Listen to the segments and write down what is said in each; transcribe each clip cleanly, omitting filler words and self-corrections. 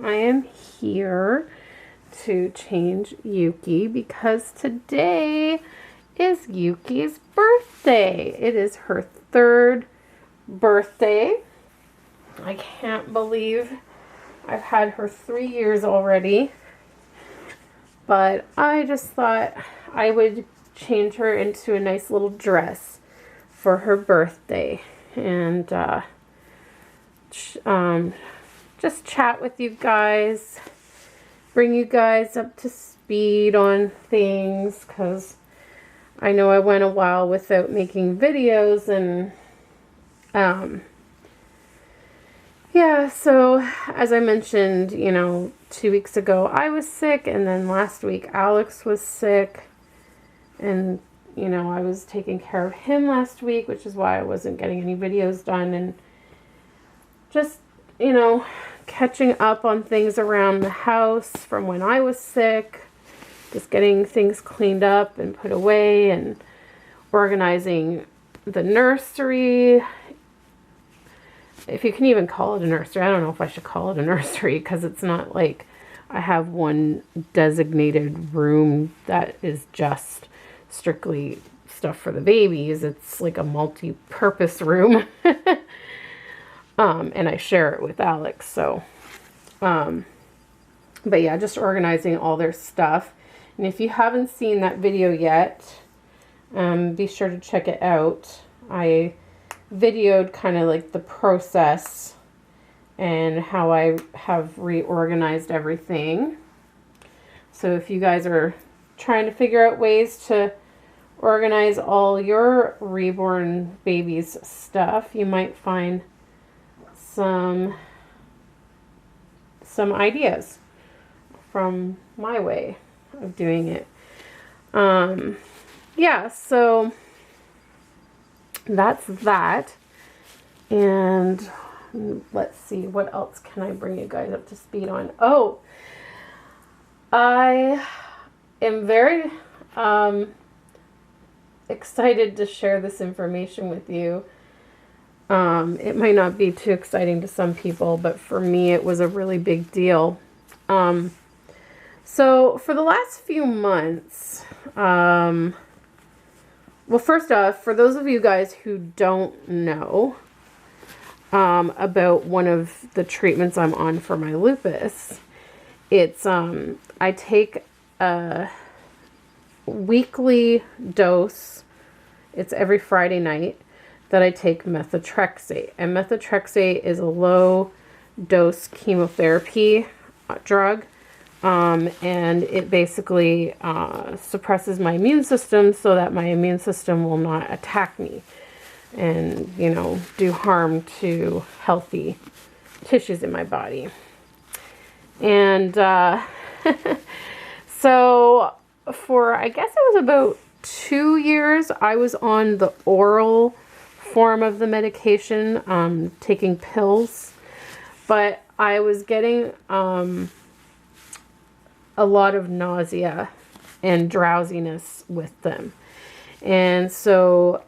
I am here to change Yuki because today is Yuki's birthday. It is her 3rd birthday. I can't believe I've had her 3 years already. But I just thought I would change her into a nice little dress for her birthday. And just chat with you guys, bring you guys up to speed on things, because I know I went a while without making videos, and yeah, so as I mentioned, 2 weeks ago I was sick, and then last week Alex was sick, and I was taking care of him last week, which is why I wasn't getting any videos done, and just catching up on things around the house from when I was sick, just getting things cleaned up and put away, and organizing the nursery, if you can even call it a nursery. I don't know if I should call it a nursery, because it's not like I have one designated room that is just strictly stuff for the babies. It's like a multi-purpose room. And I share it with Alex, so, but yeah, just organizing all their stuff. And if you haven't seen that video yet, be sure to check it out. I videoed kind of like the process and how I have reorganized everything. So if you guys are trying to figure out ways to organize all your reborn babies' stuff, you might find some ideas from my way of doing it. Yeah, so that's that. And let's see, what else can I bring you guys up to speed on? Oh, I am very excited to share this information with you. It might not be too exciting to some people, but for me it was a really big deal. So for the last few months, well, first off, for those of you guys who don't know about one of the treatments I'm on for my lupus, it's I take a weekly dose. It's every Friday night that I take methotrexate. And methotrexate is a low dose chemotherapy drug. And it basically suppresses my immune system so that my immune system will not attack me and, do harm to healthy tissues in my body. And so for, I guess it was about 2 years, I was on the oral form of the medication, taking pills, but I was getting a lot of nausea and drowsiness with them. And so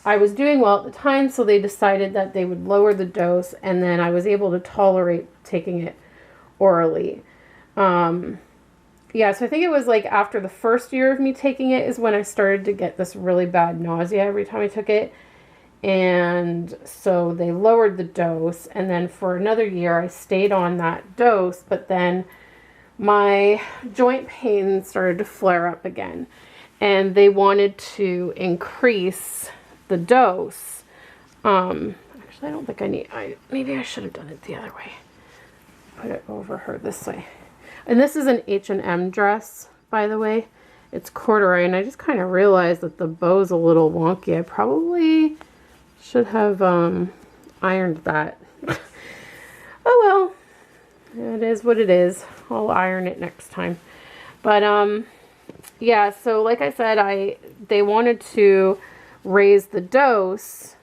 I was doing well at the time, so they decided that they would lower the dose, and then I was able to tolerate taking it orally. Yeah, so I think it was like after the first year of me taking it is when I started to get this really bad nausea every time I took it. And so they lowered the dose, and then for another year I stayed on that dose, but then my joint pain started to flare up again, and they wanted to increase the dose. Actually, I don't think I need, maybe I should have done it the other way. Put it over her this way. And this is an H&M dress, by the way. It's corduroy, and I just kind of realized that the bow's a little wonky. I probably should have ironed that. Oh well, it is what it is. I'll iron it next time. But yeah, so like I said, they wanted to raise the dose,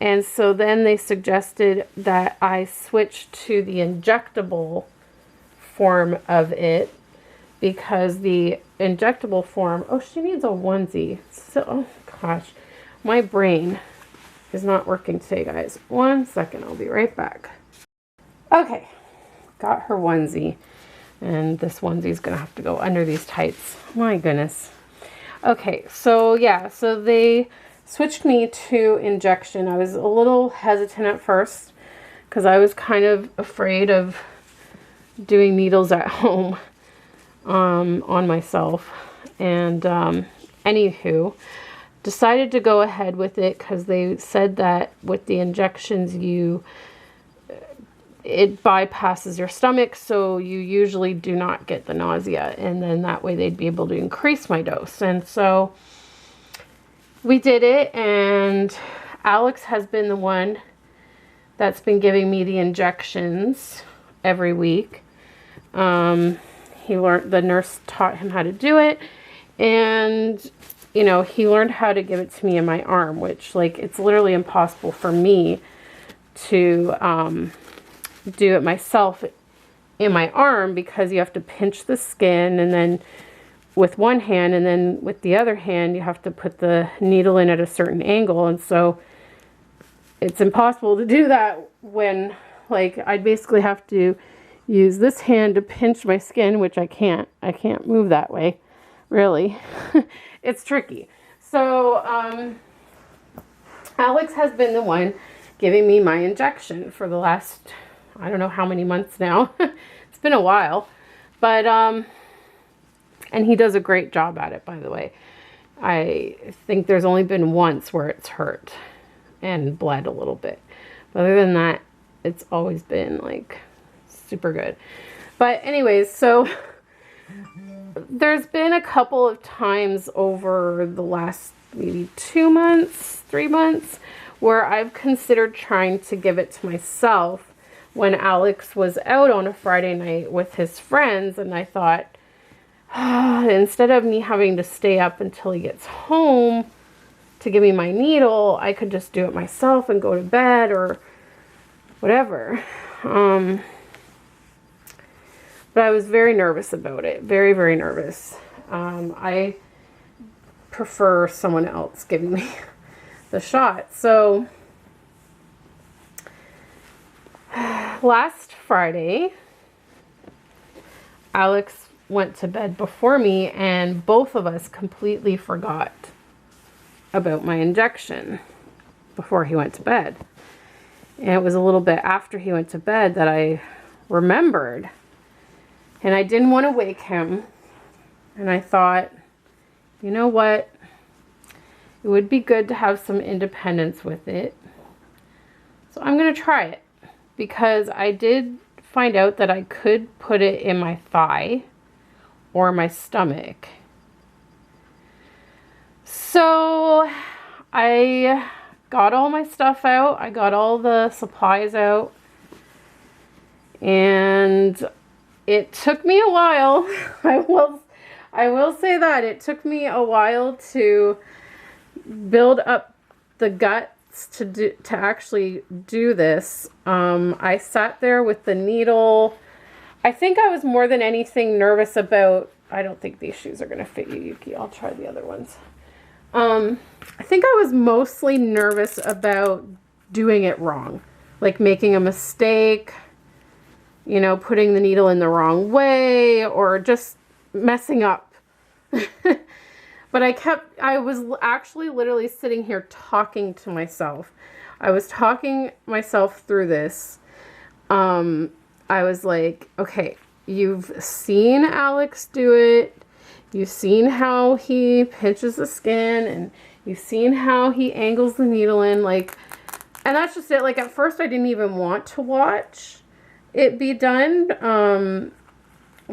and so then they suggested that I switch to the injectable form of it, because the injectable form, oh, she needs a onesie. So, oh gosh, my brain is not working today, guys. 1 second, I'll be right back. Okay, got her onesie. And this onesie's going to have to go under these tights. My goodness. Okay, so yeah, so they switched me to injection. I was a little hesitant at first because I was kind of afraid of doing needles at home on myself. And anywho, decided to go ahead with it because they said that with the injections it bypasses your stomach, so you usually do not get the nausea, and then that way they'd be able to increase my dose. And so we did it, and Alex has been the one that's been giving me the injections every week. He learned, the nurse taught him how to do it, and you know, he learned how to give it to me in my arm, which, like, it's literally impossible for me to do it myself in my arm because you have to pinch the skin, and then with one hand, and then with the other hand you have to put the needle in at a certain angle. And so it's impossible to do that when, like, I'd basically have to use this hand to pinch my skin, which I can't move that way, really. It's tricky. So Alex has been the one giving me my injection for the last, I don't know how many months now. It's been a while, but and he does a great job at it, by the way. I think there's only been once where it's hurt and bled a little bit, but other than that, it's always been like super good. But anyways, so there's been a couple of times over the last maybe 2 months, 3 months, where I've considered trying to give it to myself when Alex was out on a Friday night with his friends, and I thought, instead of me having to stay up until he gets home to give me my needle, I could just do it myself and go to bed or whatever. But I was very nervous about it. Very, very nervous. I prefer someone else giving me the shot. So last Friday, Alex went to bed before me, and both of us completely forgot about my injection before he went to bed. And it was a little bit after he went to bed that I remembered. And I didn't want to wake him. And I thought, you know what? It would be good to have some independence with it. So I'm going to try it. Because I did find out that I could put it in my thigh or my stomach. So I got all my stuff out. I got all the supplies out. And it took me a while. I will say that. It took me a while to build up the guts to actually do this. I sat there with the needle. I think I was more than anything nervous about, I don't think these shoes are going to fit you, Yuki. I'll try the other ones. I think I was mostly nervous about doing it wrong. Like making a mistake, you know, putting the needle in the wrong way, or just messing up. But I was actually literally sitting here talking to myself. I was talking myself through this. I was like, okay, you've seen Alex do it. You've seen how he pinches the skin, and you've seen how he angles the needle in, like, and that's just it. Like, at first I didn't even want to watch it be done,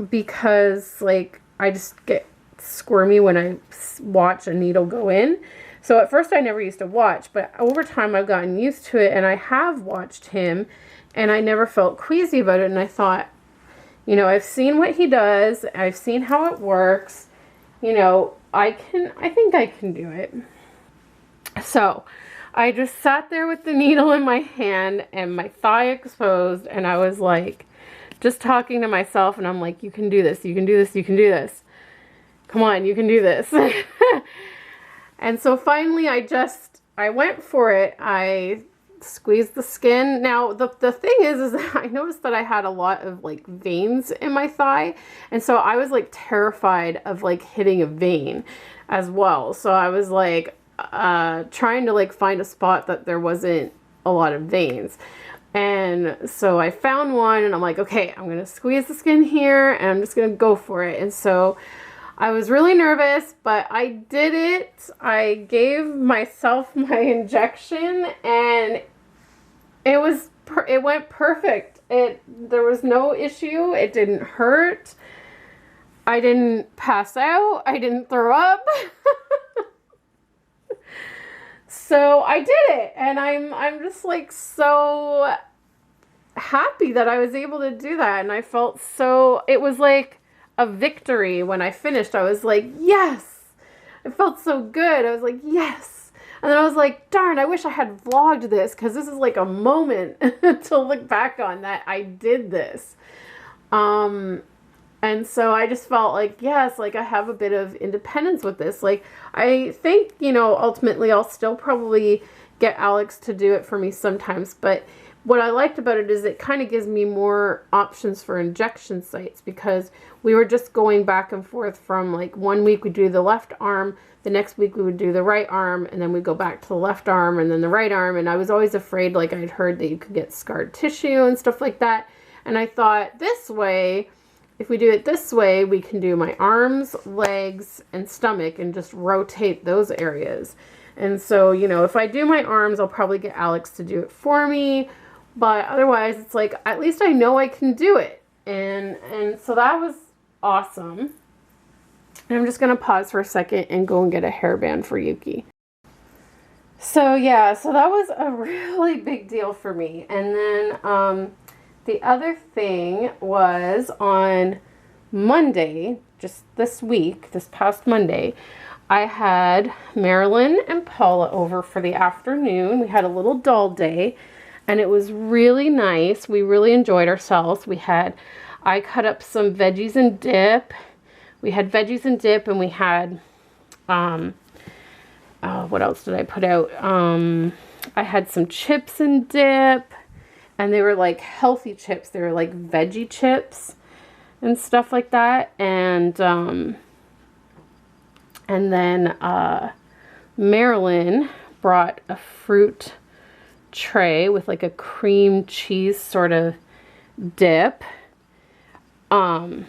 because, like, I just get squirmy when I watch a needle go in. So at first I never used to watch, but over time I've gotten used to it, and I have watched him, and I never felt queasy about it. And I thought, you know, I've seen what he does. I've seen how it works. You know, I think I can do it. So I just sat there with the needle in my hand and my thigh exposed, and I was like, just talking to myself, and I'm like, you can do this, you can do this, you can do this. Come on, you can do this. And so finally I went for it. I squeeze the skin. Now, the thing is that I noticed that I had a lot of like veins in my thigh. And so I was like terrified of like hitting a vein as well. So I was like trying to like find a spot that there wasn't a lot of veins. And so I found one and I'm like, okay, I'm going to squeeze the skin here and I'm just going to go for it. And so I was really nervous, but I did it. I gave myself my injection and it went perfect. There was no issue. It didn't hurt. I didn't pass out. I didn't throw up. So I did it, and I'm just like so happy that I was able to do that, and I felt so, it was like a victory when I finished. I was like, yes. It felt so good. I was like, yes. And then I was like, darn, I wish I had vlogged this, because this is like a moment to look back on that I did this. And so I just felt like, yes, like I have a bit of independence with this. Like, I think, you know, ultimately I'll still probably get Alex to do it for me sometimes. But what I liked about it is it kind of gives me more options for injection sites, because we were just going back and forth from like 1 week we do the left arm, the next week we would do the right arm, and then we go back to the left arm and then the right arm. And I was always afraid, like I'd heard that you could get scarred tissue and stuff like that. And I thought this way, if we do it this way, we can do my arms, legs, and stomach and just rotate those areas. And so, you know, if I do my arms, I'll probably get Alex to do it for me. But otherwise, it's like, at least I know I can do it. And so that was awesome. And I'm just going to pause for a second and go and get a hairband for Yuki. So yeah, so that was a really big deal for me. And then, the other thing was on Monday, just this week, this past Monday, I had Marilyn and Paula over for the afternoon. We had a little doll day, and it was really nice. We really enjoyed ourselves. I cut up some veggies and dip. We had veggies and dip, and we had, what else did I put out? I had some chips and dip. And they were like healthy chips. They were like veggie chips and stuff like that. And then Marilyn brought a fruit tray with like a cream cheese sort of dip. Guys,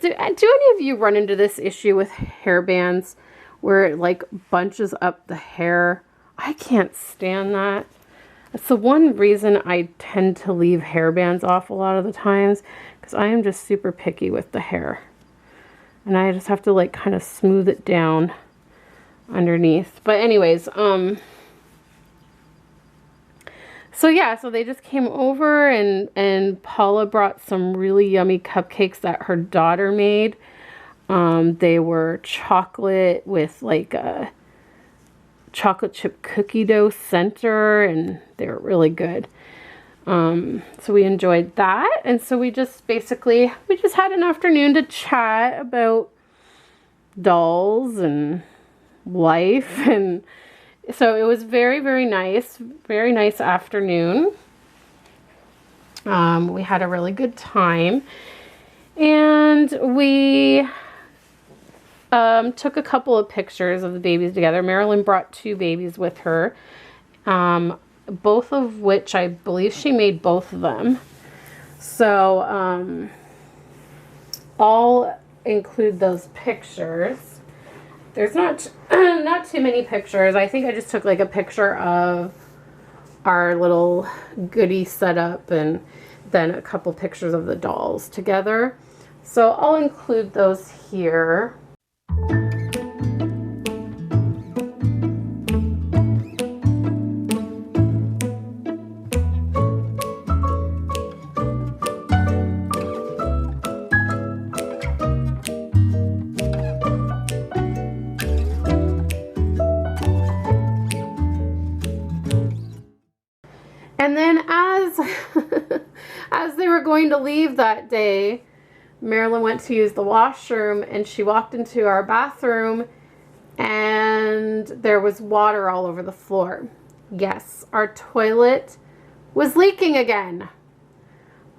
do any of you run into this issue with hairbands where it like bunches up the hair? I can't stand that. It's the one reason I tend to leave hairbands off a lot of the times, because I am just super picky with the hair. And I just have to like kind of smooth it down underneath. But anyways, so yeah, so they just came over, and Paula brought some really yummy cupcakes that her daughter made. They were chocolate with like a chocolate chip cookie dough center, and they were really good. So we enjoyed that, and so we just had an afternoon to chat about dolls and life, and so it was very, very nice afternoon. We had a really good time, and we took a couple of pictures of the babies together. Marilyn brought 2 babies with her, both of which I believe she made both of them. So I'll include those pictures. There's not too many pictures. I think I just took like a picture of our little goodie setup and then a couple pictures of the dolls together. So I'll include those here. And then as they were going to leave that day, Marilyn went to use the washroom, and she walked into our bathroom, and there was water all over the floor. Yes, our toilet was leaking again.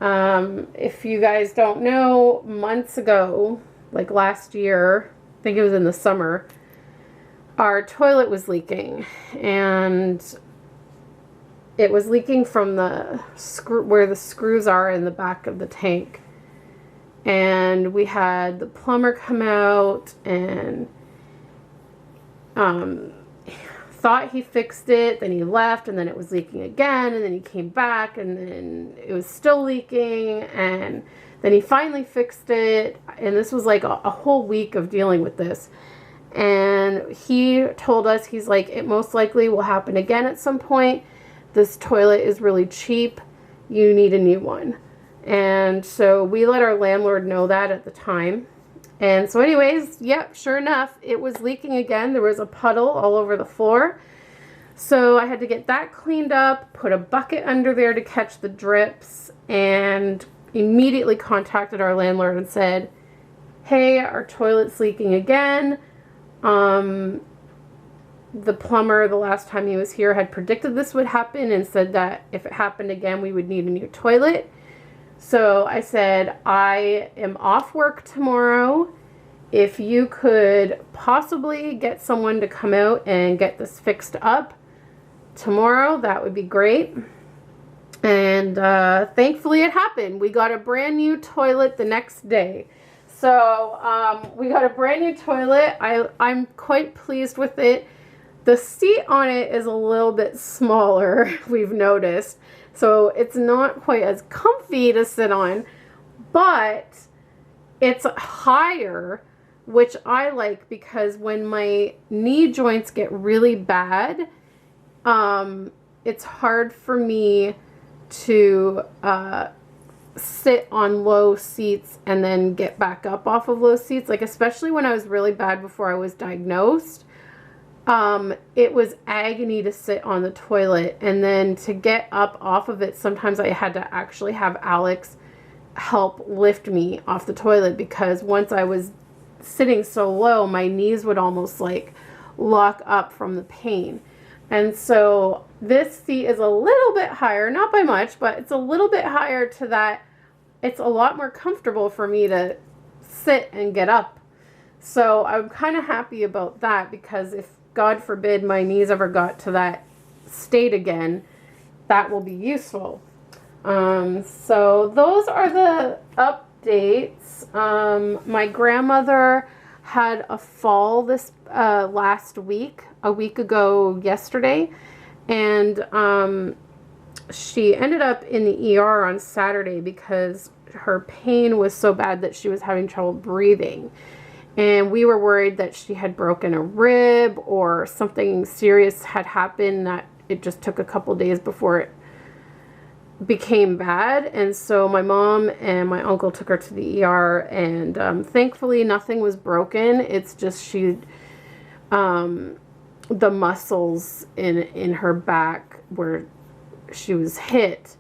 If you guys don't know, months ago, like last year, I think it was in the summer, our toilet was leaking, and it was leaking from the screw, where the screws are in the back of the tank. And we had the plumber come out and thought he fixed it, then he left, and then it was leaking again, and then he came back, and then it was still leaking, and then he finally fixed it. And this was like a whole week of dealing with this. And he told us, he's like, it most likely will happen again at some point. This toilet is really cheap. You need a new one. And so we let our landlord know that at the time. And so anyways, yep, sure enough, it was leaking again. There was a puddle all over the floor. So I had to get that cleaned up, put a bucket under there to catch the drips, and immediately contacted our landlord and said, hey, our toilet's leaking again. The plumber, the last time he was here, had predicted this would happen and said that if it happened again, we would need a new toilet. So I said, I am off work tomorrow. If you could possibly get someone to come out and get this fixed up tomorrow, that would be great. And thankfully it happened. We got a brand new toilet the next day. So we got a brand new toilet. I'm quite pleased with it. The seat on it is a little bit smaller, we've noticed. So it's not quite as comfy to sit on, but it's higher, which I like, because when my knee joints get really bad, it's hard for me to sit on low seats and then get back up off of low seats. Like, especially when I was really bad before I was diagnosed. It was agony to sit on the toilet, and then to get up off of it, sometimes I had to actually have Alex help lift me off the toilet, because once I was sitting so low, my knees would almost like lock up from the pain. And so this seat is a little bit higher, not by much, but it's a little bit higher to that. It's a lot more comfortable for me to sit and get up. So I'm kind of happy about that, because if God forbid my knees ever got to that state again, that will be useful. So those are the updates. My grandmother had a fall this last week, a week ago yesterday, and she ended up in the ER on Saturday because her pain was so bad that she was having trouble breathing. And we were worried that she had broken a rib or something serious had happened, that it just took a couple days before it became bad. And so my mom and my uncle took her to the ER, and thankfully nothing was broken. It's just the muscles in her back where she was hit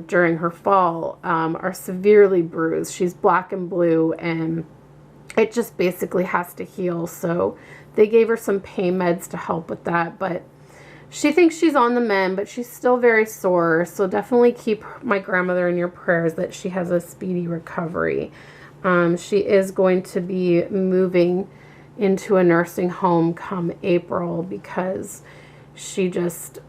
during her fall are severely bruised. She's black and blue, and it just basically has to heal. So they gave her some pain meds to help with that, but she thinks she's on the mend, but she's still very sore. So definitely keep my grandmother in your prayers that she has a speedy recovery. She is going to be moving into a nursing home come April, because she just,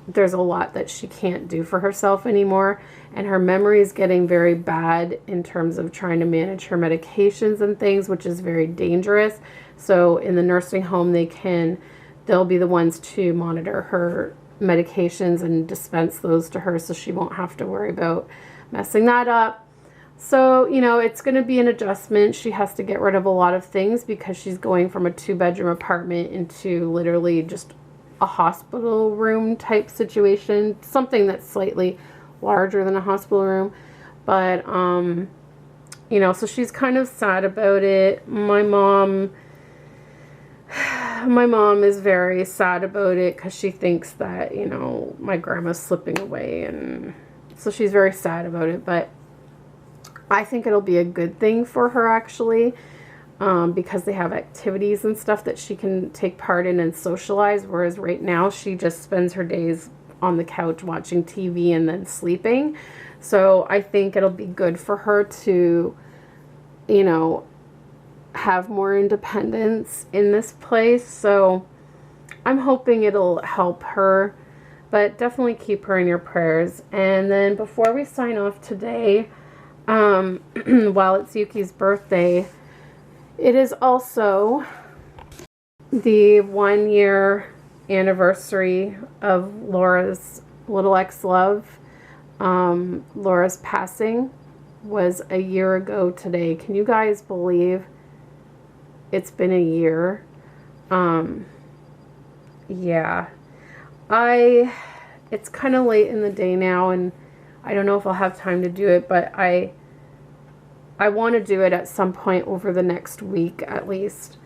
there's a lot that she can't do for herself anymore, and her memory is getting very bad in terms of trying to manage her medications and things, which is very dangerous. So in the nursing home, they'll be the ones to monitor her medications and dispense those to her, so she won't have to worry about messing that up. So, you know, it's going to be an adjustment. She has to get rid of a lot of things, because she's going from a 2-bedroom apartment into literally just a hospital room type situation, something that's slightly larger than a hospital room. But you know, so she's kind of sad about it. My mom is very sad about it, because she thinks that, you know, my grandma's slipping away, and so she's very sad about it. But I think it'll be a good thing for her, actually. because they have activities and stuff that she can take part in and socialize, whereas right now she just spends her days on the couch watching TV and then sleeping. So I think it'll be good for her to, you know, have more independence in this place. So I'm hoping it'll help her, but definitely keep her in your prayers. And then before we sign off today, while it's Yuki's birthday, it is also the 1 year anniversary of Laura's Little X Love. Laura's passing was a year ago today. Can you guys believe it's been a year? Yeah. It's kind of late in the day now, and I don't know if I'll have time to do it, but I want to do it at some point over the next week at least.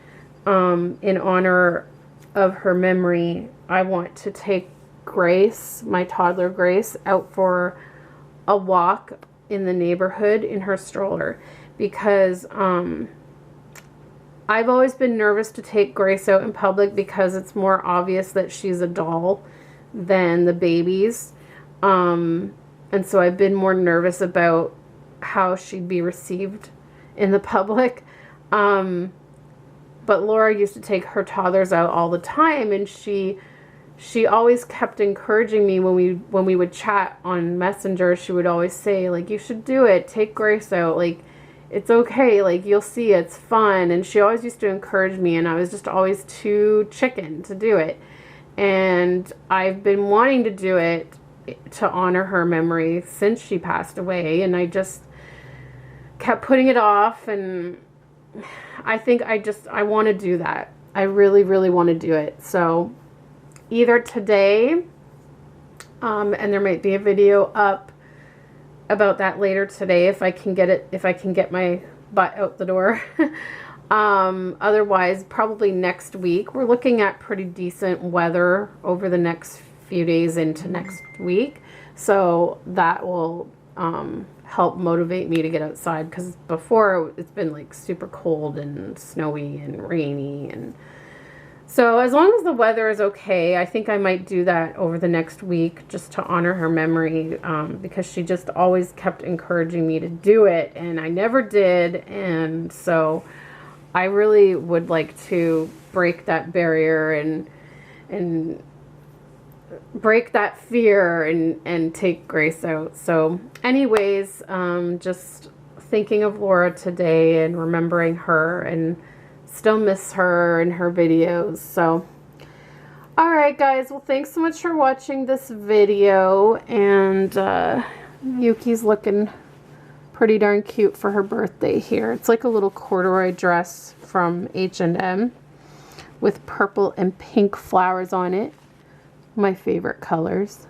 In honor of her memory, I want to take Grace, my toddler Grace, out for a walk in the neighborhood in her stroller, because I've always been nervous to take Grace out in public because it's more obvious that she's a doll than the babies. And so I've been more nervous about how she'd be received in the public. But Laura used to take her toddlers out all the time, and she always kept encouraging me when we would chat on Messenger. She would always say, like, you should do it, take Grace out, like, it's okay, like, you'll see, it's fun. And she always used to encourage me, and I was just always too chicken to do it. And I've been wanting to do it to honor her memory since she passed away, and I just kept putting it off. And I think I want to do that. I really, really want to do it. So either today, and there might be a video up about that later today if I can get my butt out the door. Otherwise, probably next week. We're looking at pretty decent weather over the next few days into next week. So that will help motivate me to get outside, because before it's been like super cold and snowy and rainy. And so as long as the weather is okay, I think I might do that over the next week just to honor her memory, because she just always kept encouraging me to do it, and I never did. And so I really would like to break that barrier and break that fear and take Grace out. So anyways, just thinking of Laura today and remembering her, and still miss her and her videos. So alright guys, well, thanks so much for watching this video. And Yuki's looking pretty darn cute for her birthday here. It's like a little corduroy dress from H&M with purple and pink flowers on it. My favorite colors.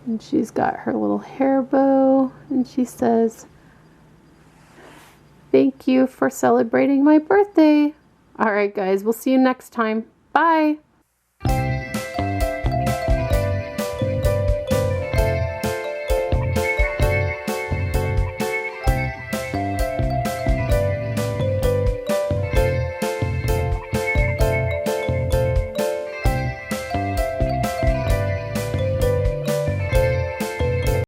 And she's got her little hair bow, and she says, "Thank you for celebrating my birthday." All right, guys, we'll see you next time. Bye.